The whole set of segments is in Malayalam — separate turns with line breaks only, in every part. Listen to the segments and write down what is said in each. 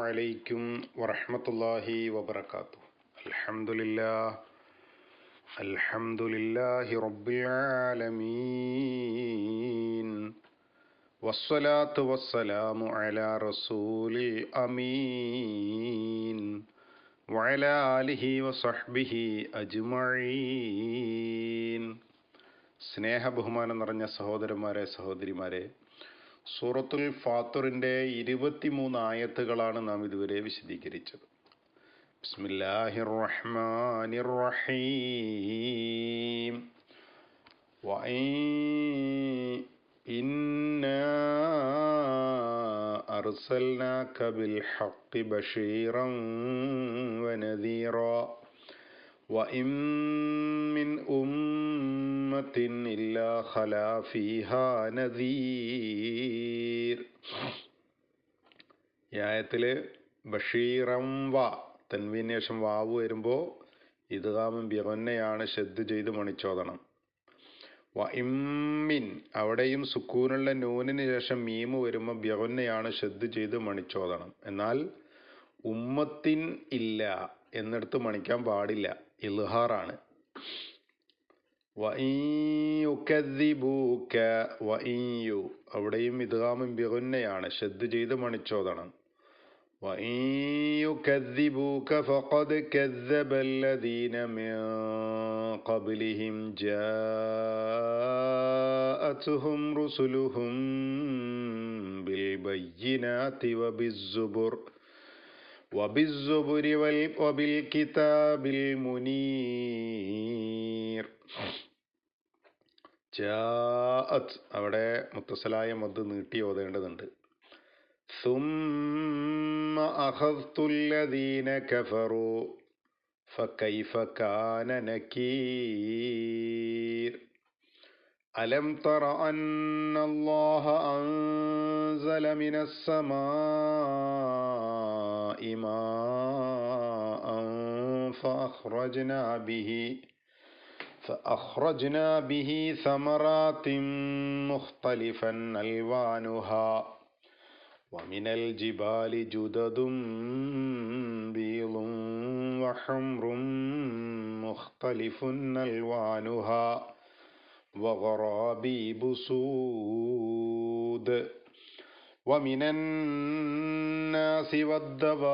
അലൈക്കും വറഹ്മത്തുള്ളാഹി വബറകാതുഹു. അൽഹംദുലില്ലാഹി റബ്ബിൽ ആലമീൻ വസ്സലാത്തു വസ്സലാമു അലാ റസൂലിൽ അമീൻ വഅലാ ആലിഹി വസഹ്ബിഹി അജ്മഈൻ. സ്നേഹ ബഹുമാനം നിറഞ്ഞ സഹോദരന്മാരെ, സഹോദരിമാരെ, സൂറത്തുൽ ഫാത്തിറിൻ്റെ 23 ആയത്തുകളാണ് നാം ഇതുവരെ വിശദീകരിച്ചത്. ബിസ്മില്ലാഹിർ റഹ്മാനിർ റഹീം. ഇന്നാ അർസൽനാക ബിൽ ഹഖ് ബശീറൻ വനദീറാ വഇൻ മിൻ ഉമ്മത്തിൻ ഇല്ലാ ഖലാ ഫീഹാ നദീർ. ഈ ആയത്തിൽ ബഷീറം തൻവീന് ശേഷം വാവ് വരുമ്പോൾ ഇദ്ഗാമും ബിഗുന്നയാണ്, ഷദ്ദ് ചെയ്ത് മണിച്ചോദണം. ഇമ്മിൻ അവിടെയും സുക്കൂനുള്ള നൂനിന് ശേഷം മീമ് വരുമ്പോൾ ബിഗുന്നയാണ്, ഷദ്ദ് ചെയ്ത് മണിച്ചോദണം. എന്നാൽ ഉമ്മത്തിൻ ഇല്ല എന്നിടത്ത് മണിക്കാൻ പാടില്ല, ഇൽഹാറാണ്. അവിടെയും ഇദ്ഗാമും ബിഗുന്നയാണ്, ഷദ്ദ് ചെയ്ത് മണിച്ചോദണം. ഫഖദ് കദ്ദബ അല്ലദീന മിൻ ഖബ്ലിഹിം ജാഅത്ഹും റുസുലുഹും ബിൽ ബയ്യിനാതി വബിസ്സുബുരി വബിൽ കിതാബിൽ മുനീർ. ജാഅത് അവിടെ മുത്തസലായ മദ് നീട്ടി ഓതേണ്ടതുണ്ട്. സുമ്മ അഖദ്തുല്ലദീന കഫറു ഫകൈഫ കാന നകീർ. അലം തറ അന്നല്ലാഹ അൻസല മിനസ് സമാഇ മാഅൻ فأخرجنا به ثمرات مختلفا ألوانها ومن الجبال جدد بيض وحمر مختلف ألوانها وغرابيب سود ومن الناس والدواب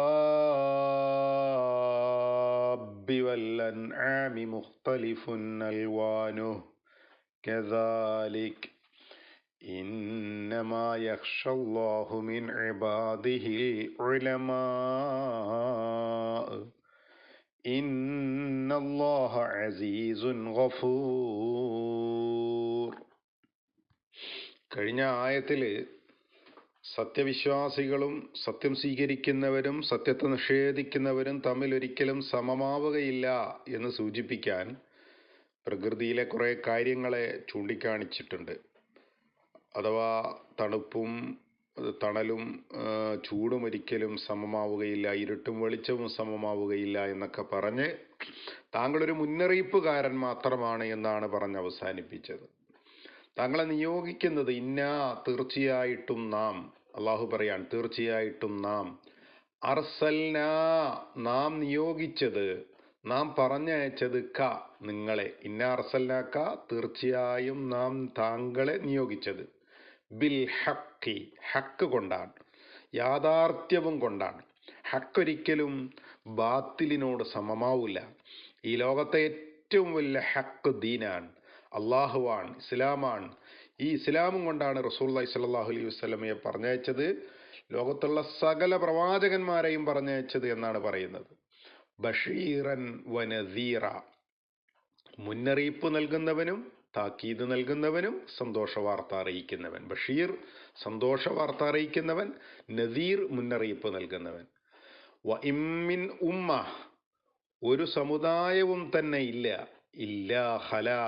والأنعام مختلف ألوانه كذلك إنما يخشى الله من عباده العلماء إن الله عزيز غفور. കഴിഞ്ഞ ആയത്തിൽ സത്യവിശ്വാസികളും സത്യം സ്വീകരിക്കുന്നവരും സത്യത്തെ നിഷേധിക്കുന്നവരും തമ്മിൽ ഒരിക്കലും സമമാവുകയില്ല എന്ന് സൂചിപ്പിക്കാൻ പ്രകൃതിയിലെ കുറേ കാര്യങ്ങളെ ചൂണ്ടിക്കാണിച്ചിട്ടുണ്ട്. അഥവാ തണുപ്പും തണലും ചൂടും ഒരിക്കലും സമമാവുകയില്ല, ഇരുട്ടും വെളിച്ചവും സമമാവുകയില്ല എന്നൊക്കെ പറഞ്ഞ് താങ്കളൊരു മുന്നറിയിപ്പുകാരൻ മാത്രമാണ് എന്നാണ് പറഞ്ഞ് അവസാനിപ്പിച്ചത്. താങ്കളെ നിയോഗിക്കുന്നത് തീർച്ചയായിട്ടും നാം, അള്ളാഹു പറയാൻ, തീർച്ചയായിട്ടും നാം, അർസൽനാ നാം നിയോഗിച്ചത്, നാം പറഞ്ഞയച്ചത് നിങ്ങളെ, അർസൽനാക്ക തീർച്ചയായും നാം താങ്കളെ നിയോഗിച്ചത്, ബിൽ ഹക്കി ഹക്ക് കൊണ്ടാണ്, യാഥാർത്ഥ്യവും കൊണ്ടാണ്. ഹക്കൊരിക്കലും ബാത്തിലിനോട് സമമാവില്ല. ഈ ലോകത്തെ ഏറ്റവും വലിയ ഹക്ക് ദീനാണ്, അള്ളാഹുവാണ്, ഇസ്ലാമാണ്. ഈ ഇസ്ലാമും കൊണ്ടാണ് റസൂലുള്ളാഹി സ്വല്ലല്ലാഹു അലൈഹി വസല്ലമയെ പറഞ്ഞയച്ചത്, ലോകത്തുള്ള സകല പ്രവാചകന്മാരെയും പറഞ്ഞയച്ചത് എന്നാണ് പറയുന്നത്. ബഷീറൻ വനദീറ, മുന്നറിയിപ്പ് നൽകുന്നവനും താക്കീത് നൽകുന്നവനും സന്തോഷവാർത്ത അറിയിക്കുന്നവൻ. ബഷീർ സന്തോഷവാർത്ത അറിയിക്കുന്നവൻ, നദീർ മുന്നറിയിപ്പ് നൽകുന്നവൻ. വഇമ്മിൻ ഉമ്മ ഒരു സമുദായവും തന്നെ ഇല്ലാ ഖലാ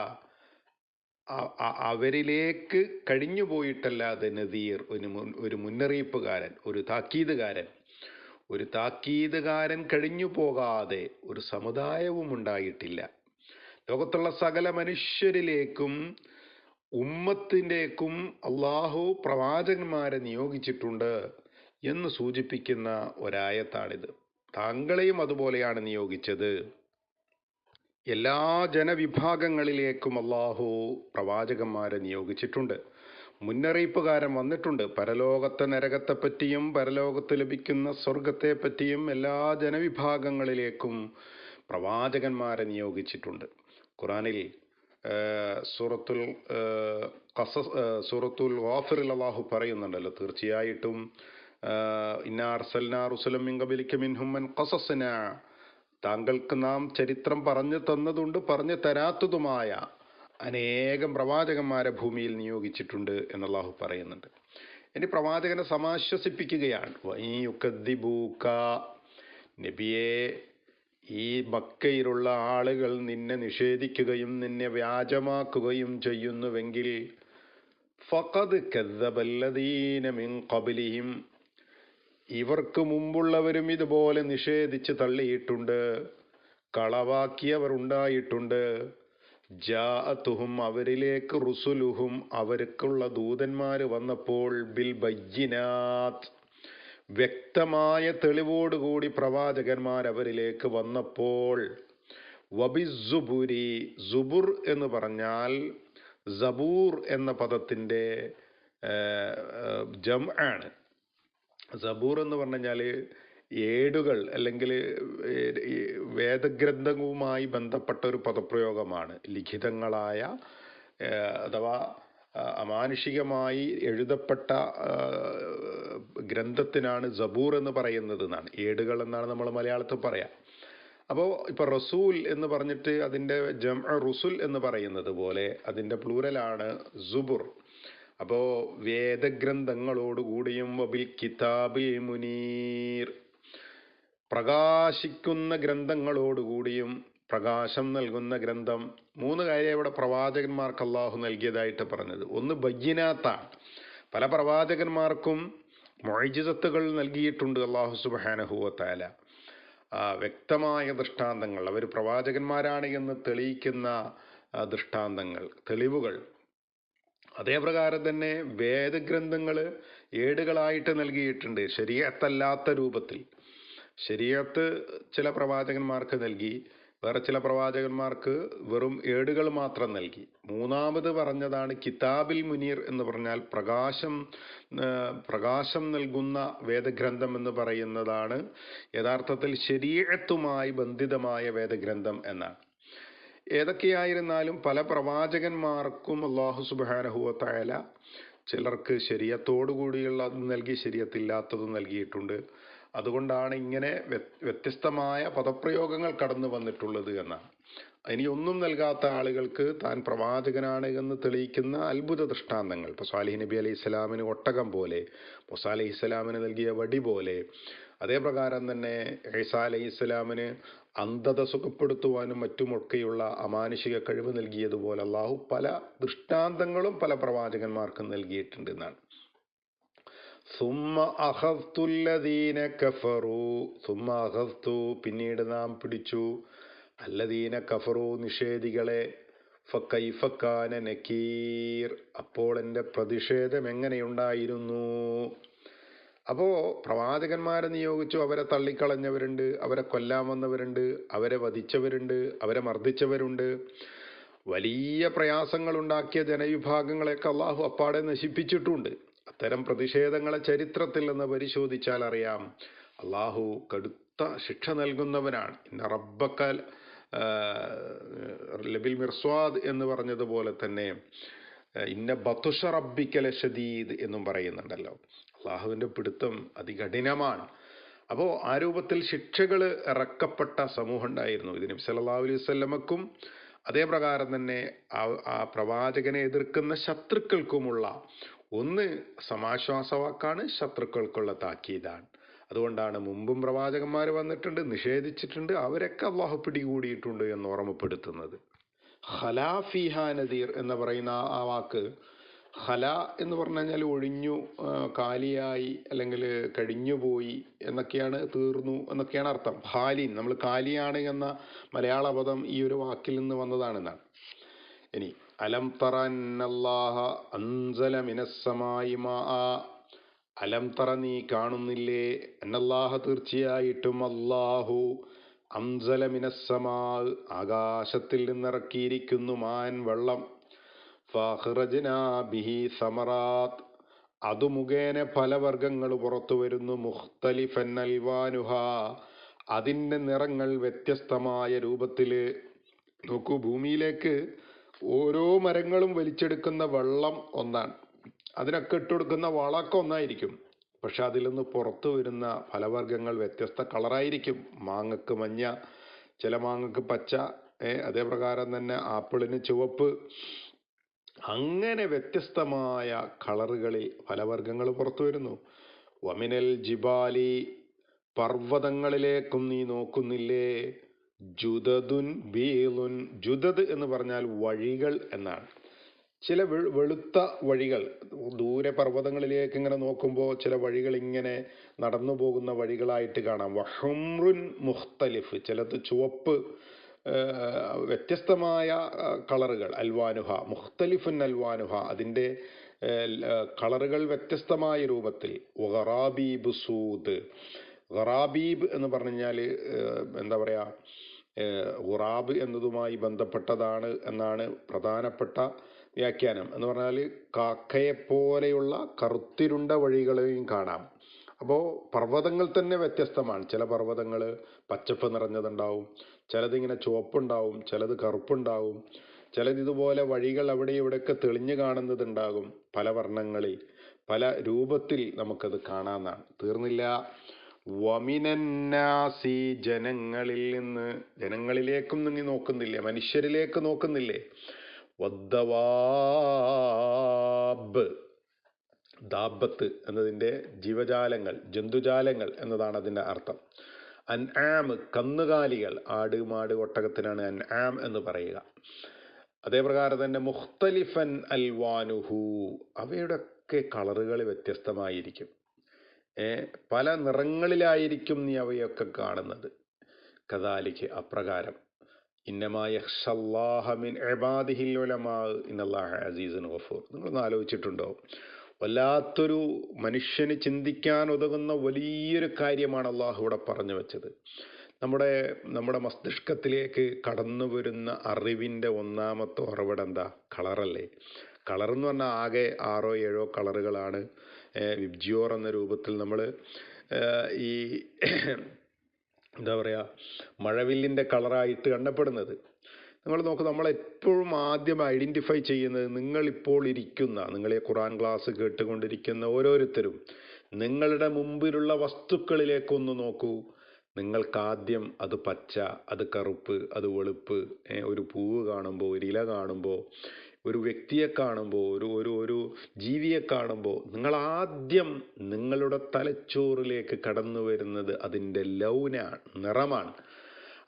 അവരിലേക്ക് കഴിഞ്ഞു പോയിട്ടല്ലാതെ നദീർ ഒരു മുന്നറിയിപ്പുകാരൻ, ഒരു താക്കീതുകാരൻ കഴിഞ്ഞു പോകാതെ ഒരു സമുദായവും ഉണ്ടായിട്ടില്ല. ലോകത്തുള്ള സകല മനുഷ്യരിലേക്കും ഉമ്മത്തിൻ്റെക്കും അള്ളാഹു പ്രവാചകന്മാരെ നിയോഗിച്ചിട്ടുണ്ട്. എന്ന് സൂചിപ്പിക്കുന്ന ഒരായത്താണിത്. താങ്കളെയും അതുപോലെയാണ് നിയോഗിച്ചത്. എല്ലാ ജനവിഭാഗങ്ങളിലേക്കും അള്ളാഹു പ്രവാചകന്മാരെ നിയോഗിച്ചിട്ടുണ്ട്. മുന്നറിയിപ്പുകാരൻ വന്നിട്ടുണ്ട്. പരലോകത്തെ നരകത്തെപ്പറ്റിയും പരലോകത്ത് ലഭിക്കുന്ന സ്വർഗത്തെ പറ്റിയും എല്ലാ ജനവിഭാഗങ്ങളിലേക്കും പ്രവാചകന്മാരെ നിയോഗിച്ചിട്ടുണ്ട്. ഖുറാനിൽ സൂറത്തുൽ ഗാഫിറിൽ അള്ളാഹു പറയുന്നുണ്ടല്ലോ, തീർച്ചയായിട്ടും ഇന്നാ അർസൽനാ റുസുലൻ മിൻ ഖബലിക മിൻഹും മൻ ഖസസ്നാ, താങ്കൾക്ക് നാം ചരിത്രം പറഞ്ഞു തന്നതുണ്ട് പറഞ്ഞു തരാത്തതുമായ അനേകം പ്രവാചകന്മാരെ ഭൂമിയിൽ നിയോഗിച്ചിട്ടുണ്ട് എന്ന് അള്ളാഹു പറയുന്നുണ്ട്. ഇനി പ്രവാചകനെ സമാശ്വസിപ്പിക്കുകയാണ്. വഇയുകദ്ദിബൂക, നബിയെ, ഈ മക്കയിലുള്ള ആളുകൾ നിന്നെ നിഷേധിക്കുകയും നിന്നെ വ്യാജമാക്കുകയും ചെയ്യുന്നുവെങ്കിൽ ഫഖദ് കദ്ദബല്ലദീന മിൻ ഖബ്ലിഹിം, ഇവർക്ക് മുമ്പുള്ളവരും ഇതുപോലെ നിഷേധിച്ച് തള്ളിയിട്ടുണ്ട്, കളവാക്കിയവർ ഉണ്ടായിട്ടുണ്ട്. ജാഅതുഹും, അവരിലേക്ക് റുസുലുഹും, അവർക്കുള്ള ദൂതന്മാർ വന്നപ്പോൾ ബിൽ ബയ്യിനാത്ത്, വ്യക്തമായ തെളിവോടുകൂടി പ്രവാചകന്മാർ അവരിലേക്ക് വന്നപ്പോൾ, വബിസ്സുബുരി, സുബുർ എന്ന് പറഞ്ഞാൽ സബൂർ എന്ന പദത്തിൻ്റെ ജംആണ്. സബൂർ എന്ന് പറഞ്ഞു കഴിഞ്ഞാൽ ഏടുകൾ അല്ലെങ്കിൽ വേദഗ്രന്ഥവുമായി ബന്ധപ്പെട്ട ഒരു പദപ്രയോഗമാണ്. ലിഖിതങ്ങളായ അഥവാ അമാനുഷികമായി എഴുതപ്പെട്ട ഗ്രന്ഥത്തിനാണ് സബൂർ എന്ന് പറയുന്നത് എന്നാണ്. ഏടുകൾ എന്നാണ് നമ്മൾ മലയാളത്തിൽ പറയാം. അപ്പോൾ ഇപ്പോൾ റസൂൽ എന്ന് പറഞ്ഞിട്ട് അതിൻ്റെ ജംഅ റുസുൽ എന്ന് പറയുന്നത് പോലെ അതിൻ്റെ പ്ലൂരലാണ് സുബുർ. അപ്പോൾ വേദഗ്രന്ഥങ്ങളോടുകൂടിയും വബിൽ കിതാബിൽ മുനീർ, പ്രകാശിക്കുന്ന ഗ്രന്ഥങ്ങളോടുകൂടിയും, പ്രകാശം നൽകുന്ന ഗ്രന്ഥം. മൂന്ന് കാര്യം ഇവിടെ പ്രവാചകന്മാർക്ക് അള്ളാഹു നൽകിയതായിട്ട് പറഞ്ഞത്. ഒന്ന് ബയ്യിനാത്താണ്. പല പ്രവാചകന്മാർക്കും മുഅ്ജിസത്തുകൾ നൽകിയിട്ടുണ്ട് അള്ളാഹു സുബ്ഹാനഹു വ തആല. വ്യക്തമായ ദൃഷ്ടാന്തങ്ങൾ, അവർ പ്രവാചകന്മാരാണ് എന്ന് തെളിയിക്കുന്ന ദൃഷ്ടാന്തങ്ങൾ, തെളിവുകൾ. അതേപ്രകാരം തന്നെ വേദഗ്രന്ഥങ്ങൾ ഏടുകളായിട്ട് നൽകിയിട്ടുണ്ട്, ശരീഅത്തല്ലാത്ത രൂപത്തിൽ. ശരീഅത്ത് ചില പ്രവാചകന്മാർക്ക് നൽകി, വേറെ ചില പ്രവാചകന്മാർക്ക് വെറും ഏടുകൾ മാത്രം നൽകി. മൂന്നാമത് പറഞ്ഞതാണ് കിതാബിൽ മുനീർ എന്ന് പറഞ്ഞാൽ പ്രകാശം നൽകുന്ന വേദഗ്രന്ഥം എന്ന് പറയുന്നതാണ് യഥാർത്ഥത്തിൽ ശരീഅത്തുമായി ബന്ധിതമായ വേദഗ്രന്ഥം എന്നാണ്. ഏതൊക്കെയായിരുന്നാലും പല പ്രവാചകന്മാർക്കും അല്ലാഹു സുബ്ഹാനഹു വ തആല ചിലർക്ക് ശരീഅത്തോടു കൂടിയുള്ളതും നൽകി, ശരീഅത്തില്ലാത്തതും നൽകിയിട്ടുണ്ട്. അതുകൊണ്ടാണ് ഇങ്ങനെ വ്യത്യസ്തമായ പദപ്രയോഗങ്ങൾ കടന്നു വന്നിട്ടുള്ളത് എന്നാണ്. ഇനി ഒന്നും നൽകാത്ത ആളുകൾക്ക് താൻ പ്രവാചകനാണ് എന്ന് തെളിയിക്കുന്ന അത്ഭുത ദൃഷ്ടാന്തങ്ങൾ, ഇപ്പോൾ സാലിഹ് നബി അലൈഹി സ്വലാമിന് ഒട്ടകം പോലെ, മൂസാ അലൈഹി സ്വലാമിന് നൽകിയ വടി പോലെ, അതേപ്രകാരം തന്നെ ഈസാ അലൈഹി സ്വലാമിന് അന്ധത സുഖപ്പെടുത്തുവാനും മറ്റുമൊക്കെയുള്ള അമാനുഷിക കഴിവ് നൽകിയതുപോലെ അള്ളാഹു പല ദൃഷ്ടാന്തങ്ങളും പല പ്രവാചകന്മാർക്കും നൽകിയിട്ടുണ്ട് എന്നാണ്. സുമ്മ അഖദ്തുല്ലദീന കഫറു, സുമ്മ അഖദ്തു, പിന്നീട് നാം പിടിച്ചു, അല്ലദീന കഫറു, നിഷേധികളെ, ഫകൈഫ കാന നകീർ, അപ്പോൾ എൻ്റെ പ്രതിഷേധം എങ്ങനെയുണ്ടായിരുന്നു. അപ്പോൾ പ്രവാചകന്മാരെ നിയോഗിച്ചു, അവരെ തള്ളിക്കളഞ്ഞവരുണ്ട്, അവരെ കൊല്ലാൻ വന്നവരുണ്ട്, അവരെ വധിച്ചവരുണ്ട്, അവരെ മർദ്ദിച്ചവരുണ്ട്. വലിയ പ്രയാസങ്ങളുണ്ടാക്കിയ ജനവിഭാഗങ്ങളെയൊക്കെ അള്ളാഹു അപ്പാടെ നശിപ്പിച്ചിട്ടുണ്ട്. അത്തരം പ്രതിഷേധങ്ങളെ ചരിത്രത്തിൽ നിന്ന് പരിശോധിച്ചാൽ അറിയാം, അള്ളാഹു കടുത്ത ശിക്ഷ നൽകുന്നവനാണ്. ഇന്ന റബ്ബക ലബിൽ മിർസ്വാദ് എന്ന് പറഞ്ഞതുപോലെ തന്നെ ഇന്ന ബതുഷ റബ്ബിക ലശദീദ് എന്നും പറയുന്നുണ്ടല്ലോ. അള്ളാഹുവിൻ്റെ പിടുത്തം അതികഠിനമാണ്. അപ്പോൾ ആ രൂപത്തിൽ ശിക്ഷകൾ ഇറക്കപ്പെട്ട സമൂഹം ഉണ്ടായിരുന്നു. ഇത് നബി സല്ലല്ലാഹു അലൈഹി വസല്ലമക്കും അതേപ്രകാരം തന്നെ ആ പ്രവാചകനെ എതിർക്കുന്ന ശത്രുക്കൾക്കുമുള്ള ഒന്ന് സമാശ്വാസവാക്കാണ്, ശത്രുക്കൾക്കുള്ള താക്കീതാണ്. അതുകൊണ്ടാണ് മുമ്പും പ്രവാചകന്മാർ വന്നിട്ടുണ്ട്, നിഷേധിച്ചിട്ടുണ്ട്, അവരൊക്കെ അള്ളാഹു പിടികൂടിയിട്ടുണ്ട് എന്ന് ഓർമ്മപ്പെടുത്തുന്നത്. ഖലാ ഫീഹാ നദീർ എന്ന് പറയുന്ന ആ വാക്ക്, ഖല എന്ന് പറഞ്ഞു കഴിഞ്ഞാൽ ഒഴിഞ്ഞു, കാലിയായി, അല്ലെങ്കിൽ കഴിഞ്ഞുപോയി എന്നൊക്കെയാണ്, തീർന്നു എന്നൊക്കെയാണ് അർത്ഥം. ഖാലിൻ, നമ്മൾ കാലിയാണ് എന്ന മലയാള പദം ഈ ഒരു വാക്കിൽ നിന്ന് വന്നതാണെന്നാണ്. ഇനി അലം തറ അന്നല്ലാഹ അൻസല മിനസ്സമായി മാഅ, അലം തറ നീ കാണുന്നില്ലേ, അന്നല്ലാഹ തീർച്ചയായിട്ടും അല്ലാഹു അംസല മിനസ്സമാ ആകാശത്തിൽ നിന്നിറക്കിയിരിക്കുന്നു മാൻ വെള്ളം, ഫഅഖ്റജ്നാ ബിഹി സമറാത്ത് അതു മുഖേന ഫലവർഗങ്ങൾ പുറത്തു വരുന്നു, മുഖ്തലിഫൻ അൽവാനുഹ അതിൻ്റെ നിറങ്ങൾ വ്യത്യസ്തമായ രൂപത്തില്. നോക്കൂ, ഭൂമിയിലേക്ക് ഓരോ മരങ്ങളും വലിച്ചെടുക്കുന്ന വെള്ളം ഒന്നാണ്, അതിനൊക്കെ ഇട്ടുകൊടുക്കുന്ന വളമൊക്കെ ഒന്നായിരിക്കും, പക്ഷെ അതിൽ നിന്ന് പുറത്തു വരുന്ന ഫലവർഗ്ഗങ്ങൾ വ്യത്യസ്ത കളറായിരിക്കും. മാങ്ങക്ക് മഞ്ഞ, ചില മാങ്ങക്ക് പച്ച, അതേ പ്രകാരം തന്നെ ആപ്പിളിന് ചുവപ്പ്, അങ്ങനെ വ്യത്യസ്തമായ കളറുകളിൽ ഫലവർഗ്ഗങ്ങൾ പുറത്തു വരുന്നു. വമിനൽ ജിബാലി പർവ്വതങ്ങളിലേക്കും നീ നോക്കുന്നില്ലേ, ജുദതുൻ ബീലുൻ, ജുദത് എന്ന് പറഞ്ഞാൽ വഴികൾ എന്നാണ്. ചില വെളുത്ത വഴികൾ, ദൂരെ പർവ്വതങ്ങളിലേക്ക് ഇങ്ങനെ നോക്കുമ്പോൾ ചില വഴികൾ ഇങ്ങനെ നടന്നു പോകുന്ന വഴികളായിട്ട് കാണാം. വഹുംറുൻ മുഖ്തലിഫ്, ചിലത് ചുവപ്പ്, വ്യത്യസ്തമായ കളറുകൾ. അൽവാനുഹ മുഖ്തലിഫുൻ അൽവാനുഹ അതിൻ്റെ കളറുകൾ വ്യത്യസ്തമായ രൂപത്തിൽ. ഗറാബീബ് സൂദ്, ഗറാബീബ് എന്ന് പറഞ്ഞാൽ എന്താ പറയുക, ഗുറാബ് എന്നതുമായി ബന്ധപ്പെട്ടതാണ് എന്നാണ് പ്രധാനപ്പെട്ട വ്യാഖ്യാനം. എന്ന് പറഞ്ഞാൽ കാക്കയെപ്പോലെയുള്ള കറുത്തിരുണ്ട വഴികളെയും കാണാം. അപ്പോൾ പർവ്വതങ്ങൾ തന്നെ വ്യത്യസ്തമാണ്. ചില പർവ്വതങ്ങൾ പച്ചപ്പ് നിറഞ്ഞതുണ്ടാവും, ചിലതിങ്ങനെ ചുവപ്പുണ്ടാവും, ചിലത് കറുപ്പുണ്ടാവും, ചിലതിതുപോലെ വഴികൾ അവിടെ ഇവിടെയൊക്കെ തെളിഞ്ഞു കാണുന്നതുണ്ടാകും. പല വർണ്ണങ്ങളിൽ പല രൂപത്തിൽ നമുക്കത് കാണാമെന്നാണ്. തീർന്നില്ല. വമിനന്നാസി ജനങ്ങളിൽ നിന്ന്, ജനങ്ങളിലേക്കും നീ നോക്കുന്നില്ലേ, മനുഷ്യരിലേക്ക് നോക്കുന്നില്ലേ. വദ്ദവാബ്, ദാബത്ത് എന്നതിൻ്റെ ജീവജാലങ്ങൾ, ജന്തുജാലങ്ങൾ എന്നതാണ് അതിൻ്റെ അർത്ഥം. അൻആം കന്നുകാലികൾ, ആട് മാട് ഒട്ടകത്തിനാണ് അൻആം എന്ന് പറയുക. അതേപ്രകാരം തന്നെ മുഖ്തലിഫൻ അൽവാനുഹു അവയുടെയൊക്കെ കളറുകൾ വ്യത്യസ്തമായിരിക്കും, പല നിറങ്ങളിലായിരിക്കും നീ അവയൊക്കെ കാണുന്നത്. കദാലിക്ക് അപ്രകാരം. ഇന്നമാ യഖ്ശല്ലാഹ മിൻ ഇബാദിഹിൽ ഉലമാ ഇന്നല്ലാഹ അസീസുൻ ഗഫൂർ. നിങ്ങളൊന്ന് ആലോചിച്ചിട്ടുണ്ടോ? വല്ലാത്തൊരു മനുഷ്യന് ചിന്തിക്കാൻ ഉതകുന്ന വലിയൊരു കാര്യമാണ് അള്ളാഹു ഇവിടെ പറഞ്ഞു വെച്ചത്. നമ്മുടെ മസ്തിഷ്കത്തിലേക്ക് കടന്നു വരുന്ന അറിവിൻ്റെ ഒന്നാമത്തെ ഉറവിടം എന്താ? കളറല്ലേ. കളർ എന്ന് പറഞ്ഞാൽ ആകെ 6-7 കളറുകളാണ് വിബ്ജിയോർ എന്ന രൂപത്തിൽ നമ്മൾ ഈ എന്താ പറയുക മഴവില്ലിൻ്റെ കളറായിട്ട് എണ്ണപ്പെടുന്നത്. നിങ്ങൾ നോക്കൂ, നമ്മളെപ്പോഴും ആദ്യം ഐഡൻറ്റിഫൈ ചെയ്യുന്നത് നിങ്ങളിപ്പോൾ ഇരിക്കുന്ന, നിങ്ങളെ ഖുർആൻ ക്ലാസ് കേട്ടുകൊണ്ടിരിക്കുന്ന ഓരോരുത്തരും നിങ്ങളുടെ മുമ്പിലുള്ള വസ്തുക്കളിലേക്കൊന്ന് നോക്കൂ. നിങ്ങൾക്കാദ്യം അത് പച്ച, അത് കറുപ്പ്, അത് വെളുപ്പ്, ഒരു പൂവ് കാണുമ്പോൾ, ഒരു ഇല കാണുമ്പോൾ, ഒരു വ്യക്തിയെ കാണുമ്പോൾ, ഒരു ജീവിയെ കാണുമ്പോൾ നിങ്ങളാദ്യം നിങ്ങളുടെ തലച്ചോറിലേക്ക് കടന്നു വരുന്നത് അതിൻ്റെ ലൗനാണ്, നിറമാണ്.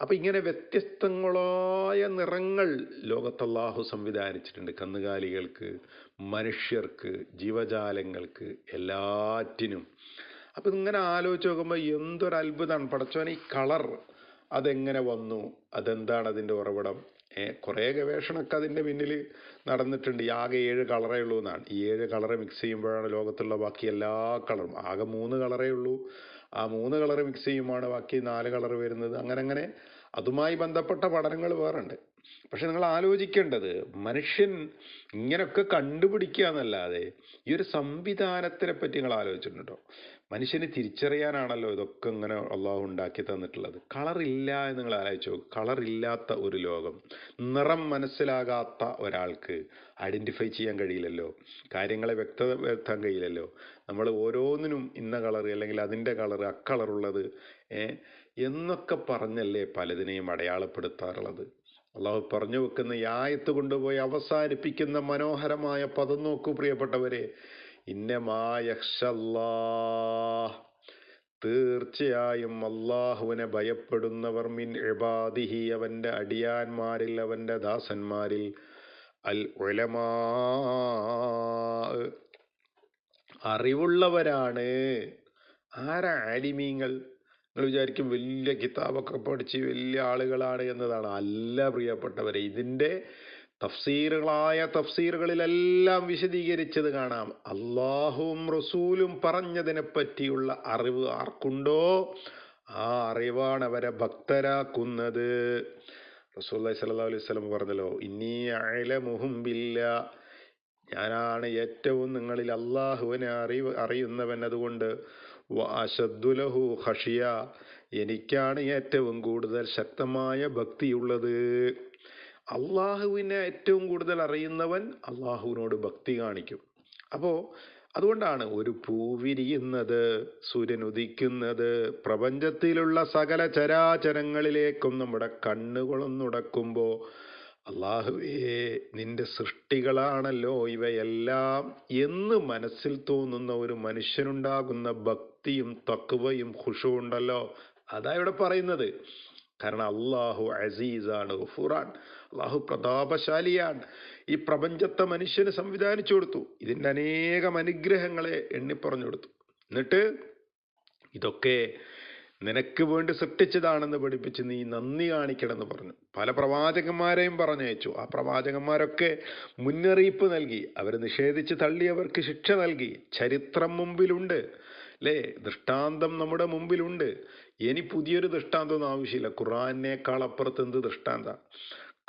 അപ്പം ഇങ്ങനെ വ്യത്യസ്തങ്ങളായ നിറങ്ങൾ ലോകത്ത് അല്ലാഹു സംവിധാനിച്ചിട്ടുണ്ട്. കന്നുകാലികൾക്ക്, മനുഷ്യർക്ക്, ജീവജാലങ്ങൾക്ക്, എല്ലാറ്റിനും. അപ്പം ഇങ്ങനെ ആലോചിച്ച് നോക്കുമ്പോൾ എന്തൊരു അത്ഭുതമാണ് പടച്ചോനെ. ഈ കളർ അതെങ്ങനെ വന്നു, അതെന്താണ് അതിൻ്റെ ഉറവിടം? കുറേ ഗവേഷണമൊക്കെ അതിൻ്റെ പിന്നിൽ നടന്നിട്ടുണ്ട്. ആകെ 7 കളറേ ഉള്ളൂ എന്നാണ്. ഈ 7 കളറ് മിക്സ് ചെയ്യുമ്പോഴാണ് ലോകത്തുള്ള ബാക്കി എല്ലാ കളറും. ആകെ 3 കളറേ ഉള്ളൂ. ആ 3 കളറ് മിക്സ് ചെയ്യുമ്പോഴാണ് ബാക്കി 4 കളർ വരുന്നത്. അങ്ങനെ അതുമായി ബന്ധപ്പെട്ട പഠനങ്ങൾ വേറുണ്ട്. പക്ഷെ നിങ്ങൾ ആലോചിക്കേണ്ടത്, മനുഷ്യൻ ഇങ്ങനെയൊക്കെ കണ്ടുപിടിക്കുക എന്നല്ലാതെ ഈ ഒരു സംവിധാനത്തിനെ പറ്റി നിങ്ങൾ ആലോചിച്ചിട്ടുണ്ടോ? മനുഷ്യന് തിരിച്ചറിയാനാണല്ലോ ഇതൊക്കെ ഇങ്ങനെ അള്ളാഹു ഉണ്ടാക്കി തന്നിട്ടുള്ളത്. കളറില്ല എന്ന് നിങ്ങൾ ആലോചിച്ചോ. കളറില്ലാത്ത ഒരു ലോകം, നിറം മനസ്സിലാകാത്ത ഒരാൾക്ക് ഐഡൻറ്റിഫൈ ചെയ്യാൻ കഴിയില്ലല്ലോ, കാര്യങ്ങളെ വ്യക്തത വരുത്താൻ കഴിയില്ലല്ലോ. നമ്മൾ ഓരോന്നിനും ഇന്ന കളർ അല്ലെങ്കിൽ അതിൻ്റെ കളർ, അക്കളറുള്ളത് എന്നൊക്കെ പറഞ്ഞല്ലേ പലതിനെയും അടയാളപ്പെടുത്താറുള്ളത്. അള്ളാഹു പറഞ്ഞു വെക്കുന്ന ഈ ആയത്ത് കൊണ്ടുപോയി അവസാനിപ്പിക്കുന്ന മനോഹരമായ പദം നോക്കൂ പ്രിയപ്പെട്ടവരെ. ഇന്നമാ യഖ്ശല്ലാഹ്, തീർച്ചയായും അള്ളാഹുവിനെ ഭയപ്പെടുന്നവർ, മിൻ ഇബാദിഹി അവൻ്റെ അടിയാന്മാരിൽ, അവൻ്റെ ദാസന്മാരിൽ, അൽ ഉലമാ അറിവുള്ളവരാണ്. ആരാ ആലിമീങ്ങൾ? നിങ്ങൾ വിചാരിക്കും വലിയ കിതാബൊക്കെ പഠിച്ച് വലിയ ആളുകളാണ് എന്നതാണ്. അല്ല പ്രിയപ്പെട്ടവരെ, ഇതിൻ്റെ തഫ്സീറുകളിലെല്ലാം വിശദീകരിച്ചത് കാണാം. അള്ളാഹുവും റസൂലും പറഞ്ഞതിനെ പറ്റിയുള്ള അറിവ് ആർക്കുണ്ടോ ആ അറിവാണ് അവരെ ഭക്തരാക്കുന്നത്. റസൂലുള്ളാഹി സ്വല്ലല്ലാഹു അലൈഹി വസല്ലം പറഞ്ഞല്ലോ, ഇന്നീ അഅലമുഹും ബില്ലാ, ഞാനാണ് ഏറ്റവും നിങ്ങളിൽ അള്ളാഹുവിനെ അറിയുന്നവൻ, അതുകൊണ്ട് വഅശദ്ദു ലഹു ഖശിയ, എനിക്കാണ് ഏറ്റവും കൂടുതൽ ശക്തമായ ഭക്തിയുള്ളത്. അള്ളാഹുവിനെ ഏറ്റവും കൂടുതൽ അറിയുന്നവൻ അള്ളാഹുവിനോട് ഭക്തി കാണിക്കും. അപ്പോൾ അതുകൊണ്ടാണ് ഒരു പൂ വിരിയുന്നത്, സൂര്യൻ ഉദിക്കുന്നത്, പ്രപഞ്ചത്തിലുള്ള സകല ചരാചരങ്ങളിലേക്കും നമ്മുടെ കണ്ണുകളൊന്നുടക്കുമ്പോൾ അള്ളാഹുവേ നിന്റെ സൃഷ്ടികളാണല്ലോ ഇവയെല്ലാം എന്ന് മനസ്സിൽ തോന്നുന്ന ഒരു മനുഷ്യനുണ്ടാകുന്ന ഭക്തിയും തഖ്വയും ഖുശൂ ഉണ്ടല്ലോ, അതാ ഇവിടെ പറയുന്നത്. കാരണം അള്ളാഹു അസീസാണ്, ഗഫൂറാൻ, അള്ളാഹു പ്രതാപശാലിയാണ്. ഈ പ്രപഞ്ചത്തെ മനുഷ്യന് സംവിധാനിച്ചു കൊടുത്തു, ഇതിൻ്റെ അനേകം അനുഗ്രഹങ്ങളെ എണ്ണിപ്പറഞ്ഞു കൊടുത്തു. എന്നിട്ട് ഇതൊക്കെ നിനക്ക് വേണ്ടി സൃഷ്ടിച്ചതാണെന്ന് പഠിപ്പിച്ച് നീ നന്ദി കാണിക്കണമെന്ന് പറഞ്ഞു. പല പ്രവാചകന്മാരെയും പറഞ്ഞയച്ചു. ആ പ്രവാചകന്മാരൊക്കെ മുന്നറിയിപ്പ് നൽകി. അവർ നിഷേധിച്ച് തള്ളിയവർക്ക് ശിക്ഷ നൽകി. ചരിത്രം മുമ്പിലുണ്ട് അല്ലേ? ദൃഷ്ടാന്തം നമ്മുടെ മുമ്പിലുണ്ട്. ഇനി പുതിയൊരു ദൃഷ്ടാന്തമൊന്നും ആവശ്യമില്ല. ഖുർആനേക്കാൾ അപ്പുറത്ത് എന്ത് ദൃഷ്ടാന്ത?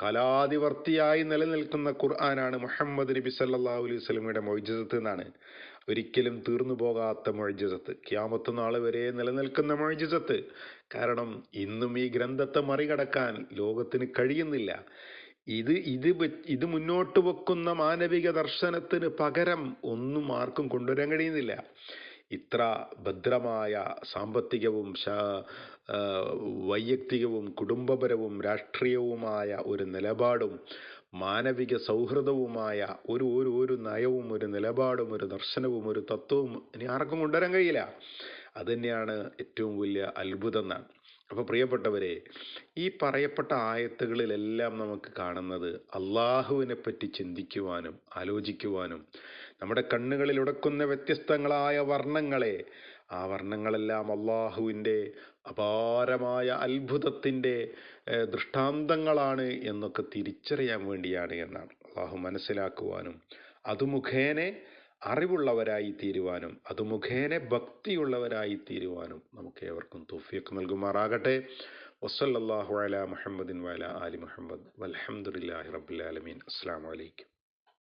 കലാതിവർത്തിയായി നിലനിൽക്കുന്ന ഖുർആനാണ് മുഹമ്മദ് നബി സല്ലല്ലാഹു അലൈഹി വസല്ലമയുടെ മുഅ്ജിസത്ത് എന്നാണ്. ഒരിക്കലും തീർന്നു പോകാത്ത മുഅ്ജിസത്ത്, ഖിയാമത്ത് നാൾ വരെ നിലനിൽക്കുന്ന മുഅ്ജിസത്ത്. കാരണം ഇന്നും ഈ ഗ്രന്ഥത്തെ മറികടക്കാൻ ലോകത്തിന് കഴിയുന്നില്ല. ഇത് മുന്നോട്ട് വെക്കുന്ന മാനവിക ദർശനത്തിന് പകരം ഒന്നും ആർക്കും കൊണ്ടുവരാൻ കഴിയുന്നില്ല. ഇത്ര ഭദ്രമായ സാമ്പത്തികവും വൈയക്തികവും കുടുംബപരവും രാഷ്ട്രീയവുമായ ഒരു നിലപാടും മാനവിക സൗഹൃദവുമായ ഒരു നയവും ഒരു നിലപാടും ഒരു ദർശനവും ഒരു തത്വവും ഇനി ആർക്കും കൊണ്ടുവരാൻ കഴിയില്ല. അതുതന്നെയാണ് ഏറ്റവും വലിയ അത്ഭുതം എന്നാണ്. അപ്പോൾ പ്രിയപ്പെട്ടവരെ, ഈ പറയപ്പെട്ട ആയത്തുകളിലെല്ലാം നമുക്ക് കാണുന്നത് അള്ളാഹുവിനെ പറ്റി ചിന്തിക്കുവാനും ആലോചിക്കുവാനും, നമ്മുടെ കണ്ണുകളിൽ ഉടക്കുന്ന വ്യത്യസ്തങ്ങളായ വർണ്ണങ്ങളെ, ആ വർണ്ണങ്ങളെല്ലാം അള്ളാഹുവിൻ്റെ അപാരമായ അത്ഭുതത്തിൻ്റെ ദൃഷ്ടാന്തങ്ങളാണ് എന്നൊക്കെ തിരിച്ചറിയാൻ വേണ്ടിയാണ് എന്നാണ്. അള്ളാഹു മനസ്സിലാക്കുവാനും അത് മുഖേന അറിവുള്ളവരായി തീരുവാനും അത് മുഖേന ഭക്തിയുള്ളവരായി തീരുവാനും നമുക്ക് ഏവർക്കും തൗഫീഖ് നൽകുമാറാകട്ടെ. വസല്ലല്ലാഹു അലാ മുഹമ്മദിൻ വഅലാ ആലി മുഹമ്മദ് വൽഹംദുലില്ലാഹി റബ്ബിൽ ആലമീൻ. അസ്സലാമു അലൈക്കും.